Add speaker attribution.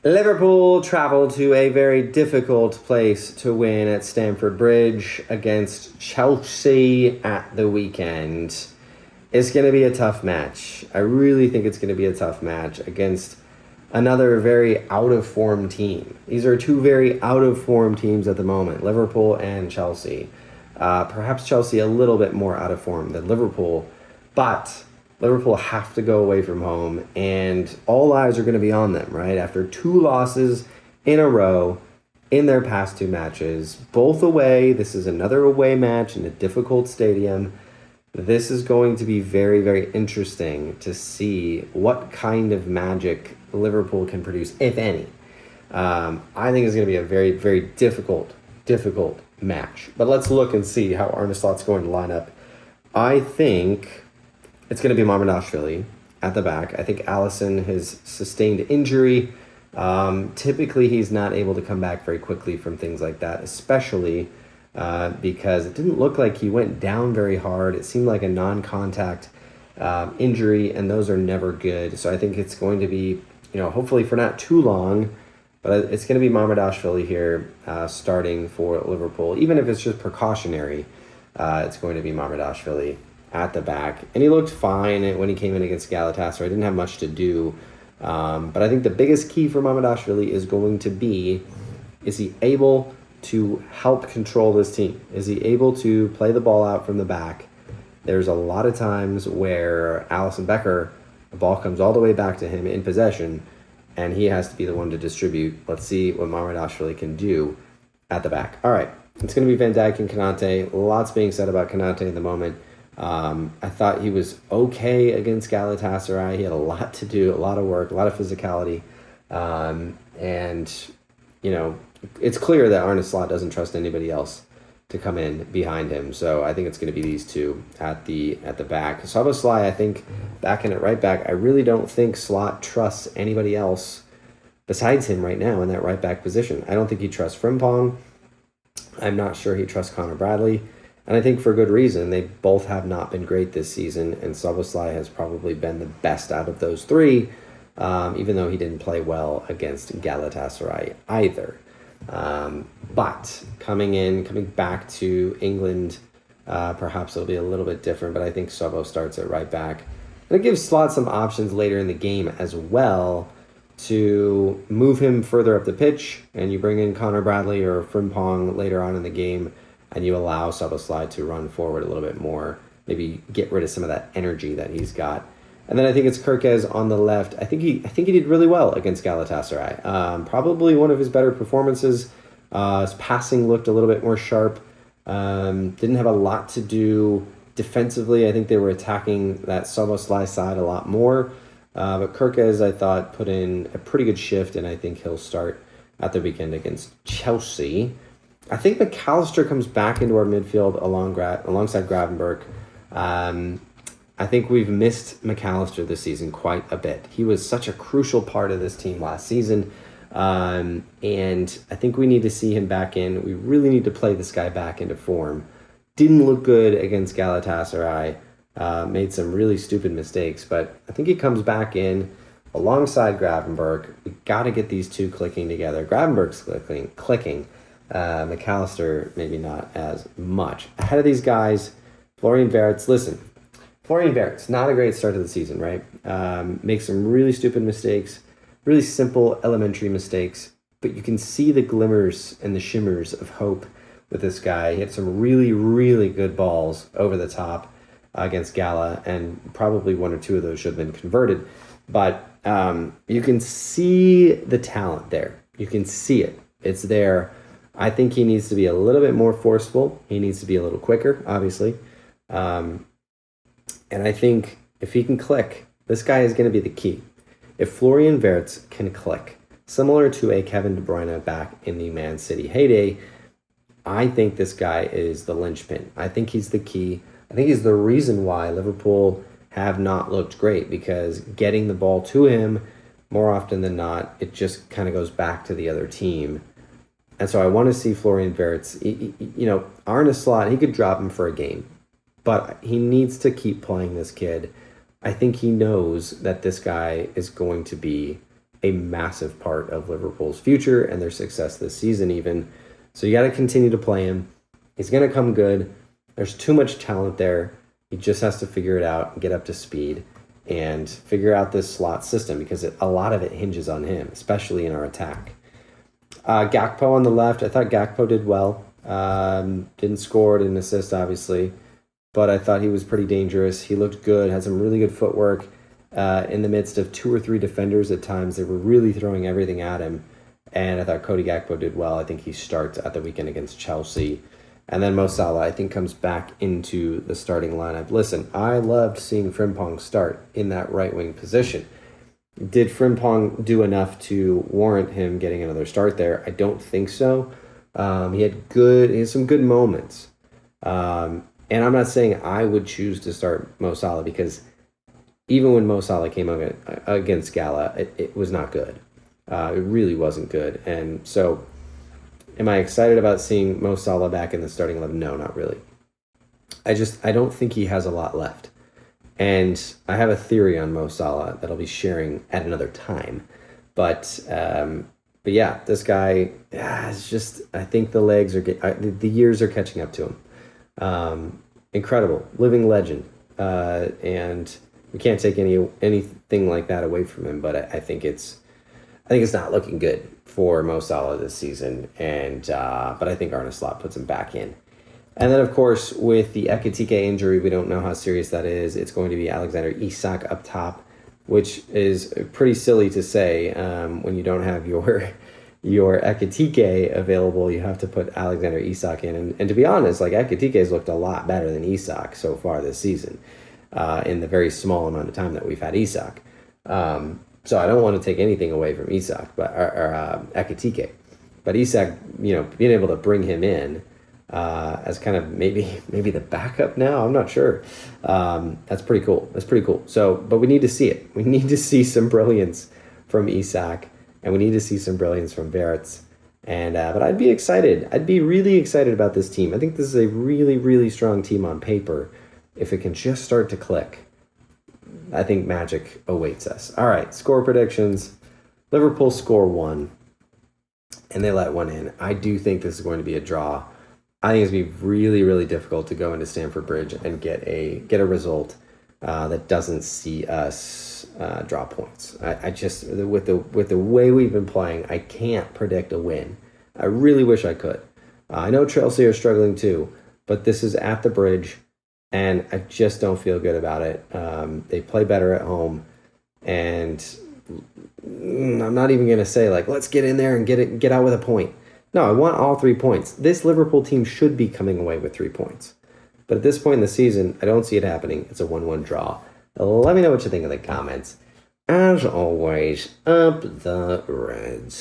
Speaker 1: Liverpool travel to a very difficult place to win at Stamford Bridge against Chelsea at the weekend. It's going to be a tough match. I really think it's going to be a tough match against another very out-of-form team. These are two very out-of-form teams at the moment, Liverpool and Chelsea. Perhaps Chelsea a little bit more out of form than Liverpool, but Liverpool have to go away from home, and all eyes are going to be on them, right? After two losses in a row in their past two matches, both away. This is another away match in a difficult stadium. This is going to be very, very interesting to see what kind of magic Liverpool can produce, if any. I think it's going to be a very, very difficult match. But let's look and see how Arne Slot's going to line up. I think it's going to be Mamardashvili at the back. I think Alisson has sustained injury. Typically, he's not able to come back very quickly from things like that, especially because it didn't look like he went down very hard. It seemed like a non-contact injury, and those are never good. So I think it's going to be, hopefully for not too long, but it's going to be Mamardashvili here starting for Liverpool. Even if it's just precautionary, it's going to be Mamardashvili at the back. And he looked fine when he came in against Galatasaray. Didn't have much to do. But I think the biggest key for Mamardashvili is going to be, is he able to help control this team? Is he able to play the ball out from the back? There's a lot of times where Alisson Becker, the ball comes all the way back to him in possession, and he has to be the one to distribute. Let's see what Mamardashvili can do at the back. All right, it's going to be Van Dijk and Konate. Lots being said about Konate at the moment. I thought he was okay against Galatasaray. He had a lot to do, a lot of work, a lot of physicality. It's clear that Arne Slot doesn't trust anybody else to come in behind him. So I think it's going to be these two at the back. Szoboszlai, I think, back in at right back. I really don't think Slot trusts anybody else besides him right now in that right back position. I don't think he trusts Frimpong. I'm not sure he trusts Connor Bradley. And I think for good reason. They both have not been great this season, and Szoboszlai has probably been the best out of those three, even though he didn't play well against Galatasaray either. But coming back to England, perhaps it'll be a little bit different, but I think Sobo starts at right back. And it gives Slot some options later in the game as well to move him further up the pitch, and you bring in Connor Bradley or Frimpong later on in the game, and you allow Szoboszlai to run forward a little bit more, maybe get rid of some of that energy that he's got. And then I think it's Kerkez on the left. I think he did really well against Galatasaray. Probably one of his better performances. His passing looked a little bit more sharp. Didn't have a lot to do defensively. I think they were attacking that Szoboszlai side a lot more. But Kerkez, I thought, put in a pretty good shift, and I think he'll start at the weekend against Chelsea. I think McAllister comes back into our midfield alongside Gravenberch. I think we've missed McAllister this season quite a bit. He was such a crucial part of this team last season, and I think we need to see him back in. We really need to play this guy back into form. Didn't look good against Galatasaray. Made some really stupid mistakes, but I think he comes back in alongside Gravenberch. We got to get these two clicking together. Gravenberch's clicking. McAllister, maybe not as much. Ahead of these guys, Florian Wirtz. Listen, Florian Wirtz, not a great start to the season, right? Makes some really stupid mistakes, really simple, elementary mistakes, but you can see the glimmers and the shimmers of hope with this guy. He had some really, really good balls over the top against Gala, and probably one or two of those should have been converted. But you can see the talent there. You can see it. It's there. I think he needs to be a little bit more forceful. He needs to be a little quicker, obviously. And I think if he can click, this guy is going to be the key. If Florian Wirtz can click, similar to a Kevin De Bruyne back in the Man City heyday, I think this guy is the linchpin. I think he's the key. I think he's the reason why Liverpool have not looked great, because getting the ball to him, more often than not, it just kind of goes back to the other team. And so I want to see Florian Wirtz. Arne Slot, he could drop him for a game, but he needs to keep playing this kid. I think he knows that this guy is going to be a massive part of Liverpool's future and their success this season even. So you got to continue to play him. He's going to come good. There's too much talent there. He just has to figure it out and get up to speed and figure out this slot system because a lot of it hinges on him, especially in our attack. Gakpo on the left. I thought Gakpo did well. Didn't score, didn't assist, obviously. But I thought he was pretty dangerous. He looked good, had some really good footwork in the midst of 2 or 3 defenders at times. They were really throwing everything at him. And I thought Cody Gakpo did well. I think he starts at the weekend against Chelsea. And then Mo Salah, I think, comes back into the starting lineup. Listen, I loved seeing Frimpong start in that right wing position. Did Frimpong do enough to warrant him getting another start there? I don't think so. He had some good moments. And I'm not saying I would choose to start Mo Salah because even when Mo Salah came against Gala, it was not good. It really wasn't good. And so am I excited about seeing Mo Salah back in the starting 11? No, not really. I don't think he has a lot left. And I have a theory on Mo Salah that I'll be sharing at another time. But yeah, this guy is just, I think the years are catching up to him. Incredible, living legend. And we can't take anything like that away from him, but I think it's not looking good for Mo Salah this season, but I think Arne Slot puts him back in. And then, of course, with the Ekitike injury, we don't know how serious that is. It's going to be Alexander Isak up top, which is pretty silly to say when you don't have your Ekitike available. You have to put Alexander Isak in. And to be honest, like Ekitike's looked a lot better than Isak so far this season in the very small amount of time that we've had Isak. So I don't want to take anything away from Isak, or Ekitike. But Isak, being able to bring him in as kind of maybe the backup now, I'm not sure. That's pretty cool. So, but we need to see it. We need to see some brilliance from Isak, and we need to see some brilliance from Verts. And but I'd be excited. I'd be really excited about this team. I think this is a really, really strong team on paper. If it can just start to click, I think magic awaits us. All right, score predictions. Liverpool score 1, and they let 1 in. I do think this is going to be a draw. I think it's going to be really, really difficult to go into Stamford Bridge and get a result that doesn't see us draw points. I just, with the way we've been playing, I can't predict a win. I really wish I could. I know Chelsea are struggling too, but this is at the Bridge. And I just don't feel good about it. They play better at home. And I'm not even going to say, let's get in there and get out with a point. No, I want all 3 points. This Liverpool team should be coming away with 3 points. But at this point in the season, I don't see it happening. It's a 1-1 draw. Let me know what you think in the comments. As always, up the Reds.